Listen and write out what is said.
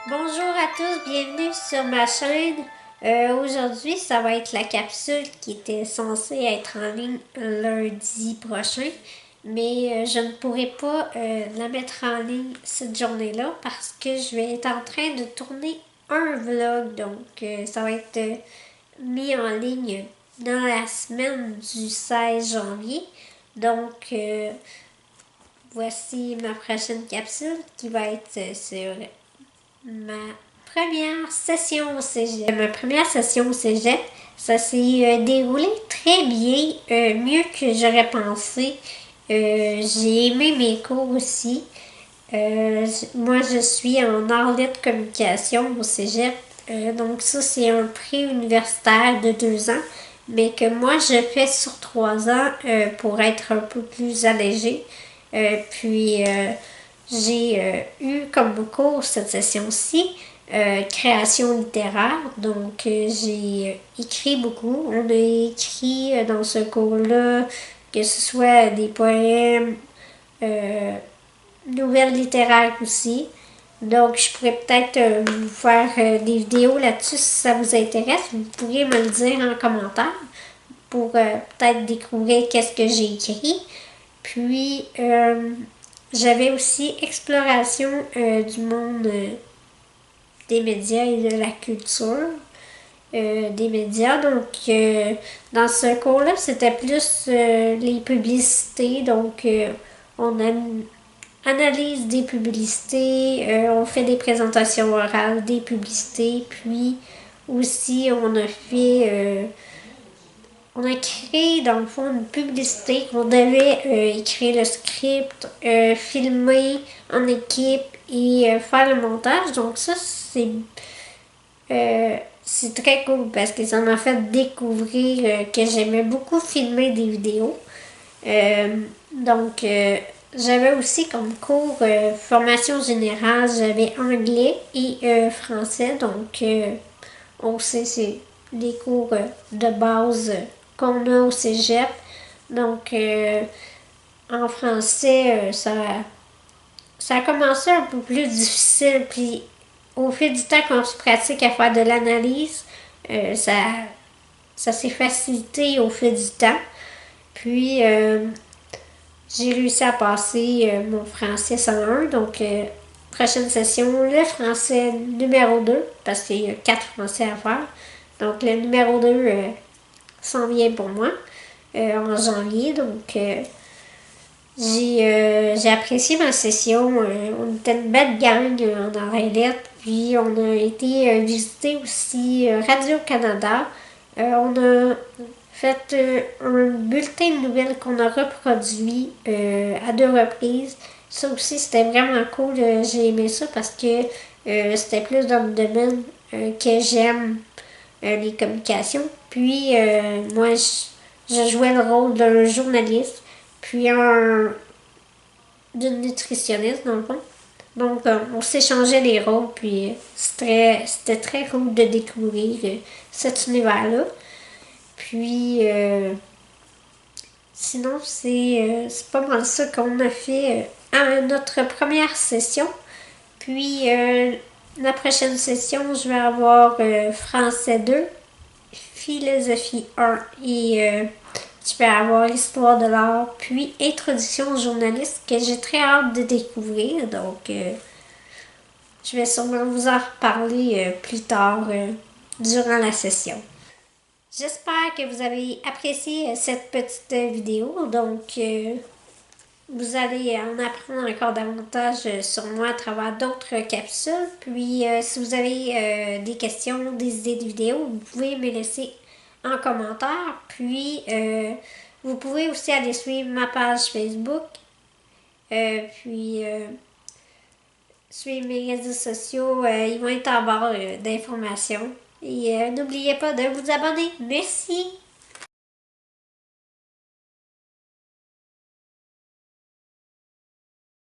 Bonjour à tous, bienvenue sur ma chaîne. Aujourd'hui, ça va être la capsule qui était censée être en ligne lundi prochain, mais je ne pourrai pas la mettre en ligne cette journée-là parce que je vais être en train de tourner un vlog, donc ça va être mis en ligne dans la semaine du 16 janvier. Donc, voici ma prochaine capsule qui va être sur ma première session au cégep. Ma première session au cégep, ça s'est déroulé très bien, mieux que j'aurais pensé. J'ai aimé mes cours aussi. Moi, je suis en arts lettres communication au cégep. Donc ça, c'est un pré-universitaire de 2 ans, mais que moi, je fais sur 3 ans pour être un peu plus allégé. Puis, j'ai eu comme cours cette session-ci création littéraire. Donc, j'ai écrit beaucoup. On a écrit dans ce cours-là que ce soit des poèmes, nouvelles littéraires aussi. Donc, je pourrais peut-être vous faire des vidéos là-dessus si ça vous intéresse. Vous pourriez me le dire en commentaire pour peut-être découvrir qu'est-ce que j'ai écrit. Puis, j'avais aussi exploration du monde des médias et de la culture des médias. Donc, dans ce cours-là, c'était plus les publicités. Donc, on analyse des publicités, on fait des présentations orales des publicités, puis aussi on a créé dans le fond une publicité. On devait écrire le script, filmer en équipe et faire le montage. Donc ça, c'est très cool parce que ça m'a fait découvrir que j'aimais beaucoup filmer des vidéos. Donc, j'avais aussi comme cours formation générale, j'avais anglais et français. Donc, on sait, c'est des cours de base qu'on a au cégep. Donc, en français, ça a commencé un peu plus difficile. Puis, au fil du temps qu'on se pratique à faire de l'analyse, ça s'est facilité au fil du temps. Puis, j'ai réussi à passer mon français 101. Donc, prochaine session, le français numéro 2, parce qu'il y a 4 français à faire. Donc, le numéro 2 s'en vient pour moi en janvier. Donc, j'ai apprécié ma session. On était une belle gang en Arlette. Puis on a été visiter aussi Radio-Canada. On a fait un bulletin de nouvelles qu'on a reproduit à 2 reprises. Ça aussi, c'était vraiment cool. J'ai aimé ça parce que c'était plus dans le domaine que j'aime, les communications. Puis moi, je jouais le rôle d'un journaliste, puis d'une nutritionniste dans le fond. Donc, on s'échangeait les rôles, puis c'était très cool de découvrir cet univers-là. Puis, sinon, c'est pas mal ça qu'on a fait à notre première session. Puis, la prochaine session, je vais avoir français 2, philosophie 1 et je vais avoir histoire de l'art, puis introduction au journaliste que j'ai très hâte de découvrir. Donc, je vais sûrement vous en reparler plus tard durant la session. J'espère que vous avez apprécié cette petite vidéo. Donc, vous allez en apprendre encore davantage sur moi à travers d'autres capsules. Puis, si vous avez des questions, des idées de vidéos, vous pouvez me laisser en commentaire. Puis, vous pouvez aussi aller suivre ma page Facebook. Puis, suivre mes réseaux sociaux. Ils vont être en barre d'informations. Et n'oubliez pas de vous abonner. Merci!